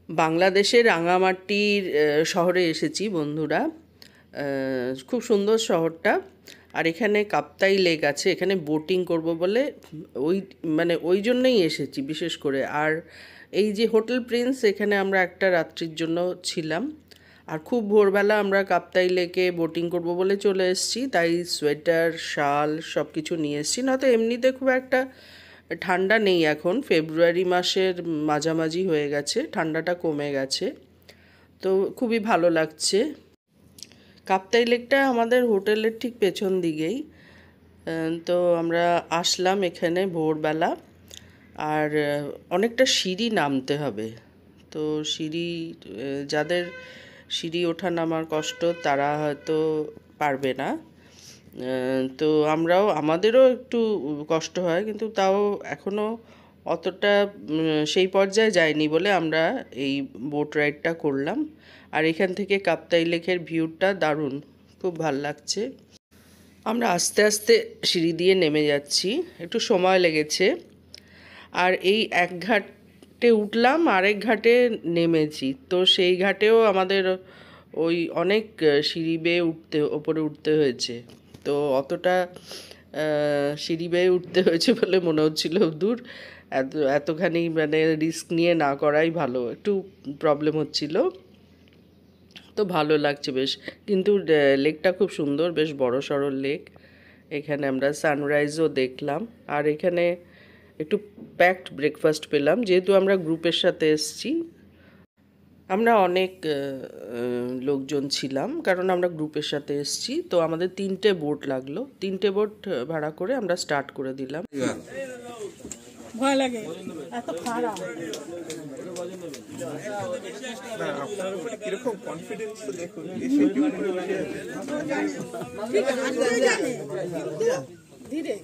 বাংলাদেশের রাঙামাটির শহরে এসেছি বন্ধুরা। খুব সুন্দর শহরটা। আর এখানে কাপ্তাই লেক আছে, এখানে বোটিং করব বলে ওই ওই জন্যই এসেছি বিশেষ করে। আর এই যে হোটেল প্রিন্স, এখানে আমরা একটা রাত্রির জন্য ছিলাম। আর খুব ভোরবেলা আমরা কাপ্তাই লেকে বোটিং করব বলে চলে এসেছি, তাই সোয়েটার শাল সব কিছু নিয়ে এসেছি। নয়তো এমনিতে খুব একটা ঠান্ডা নেই, এখন ফেব্রুয়ারি মাসের মাঝামাঝি হয়ে গেছে, ঠান্ডাটা কমে গেছে, তো খুবই ভালো লাগছে। কাপ্তাই লেকটা আমাদের হোটেলের ঠিক পেছন দিকেই। তো আমরা আসলাম এখানে ভোরবেলা। আর অনেকটা সিঁড়ি নামতে হবে, তো যাদের সিঁড়ি ওঠা নামার কষ্ট তারা হয়তো পারবে না। তো আমাদেরও একটু কষ্ট হয়, কিন্তু তাও এখনও অতটা সেই পর্যায়ে যায়নি বলে আমরা এই বোট রাইডটা করলাম। আর এখান থেকে কাপ্তাই লেকের ভিউটা দারুণ, খুব ভাল লাগছে। আমরা আস্তে আস্তে সিঁড়ি দিয়ে নেমে যাচ্ছি, একটু সময় লেগেছে। আর এই এক ঘাটে উঠলাম, আরেক ঘাটে নেমেছি, তো সেই ঘাটেও আমাদের ওই অনেক সিঁড়ি বেয়ে ওপরে উঠতে হয়েছে। তো অতটা সিঁড়ি বেয়ে উঠতে হয়েছে বলে মনে হচ্ছিল দূর এতখানি রিস্ক নিয়ে না করাই ভালো, একটু প্রবলেম হচ্ছিল। তো ভালো লাগছে বেশ, কিন্তু লেকটা খুব সুন্দর, বেশ বড় সড়ো লেক। এখানে আমরা সানরাইজও দেখলাম। আর এখানে একটু প্যাকড ব্রেকফাস্ট পেলাম, যেহেতু আমরা গ্রুপের সাথে এসেছি। আমরা অনেক লোকজন ছিলাম, কারণ আমরা গ্রুপের সাথে এসেছি। তো আমাদের 3টে বোট লাগলো, 3টে বোট ভাড়া করে আমরা স্টার্ট করে দিলাম। ভয় লাগে এত খারাপ। কিরকম কনফিডেন্স দেখুন। ধীরে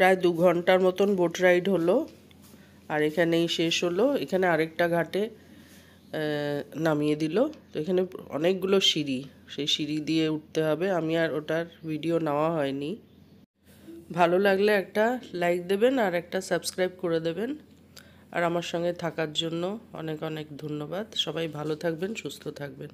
প্রায় 2 ঘন্টার মতন বোট রাইড হলো, আর এখানেই শেষ হলো। এখানে আরেকটা ঘাটে নামিয়ে দিল। তো এখানে অনেকগুলো সিঁড়ি, সেই সিঁড়ি দিয়ে উঠতে হবে। আমি আর ওটার ভিডিও নেওয়া হয়নি। ভালো লাগলে একটা লাইক দেবেন আর একটা সাবস্ক্রাইব করে দেবেন। আর আমার সঙ্গে থাকার জন্য অনেক অনেক ধন্যবাদ। সবাই ভালো থাকবেন, সুস্থ থাকবেন।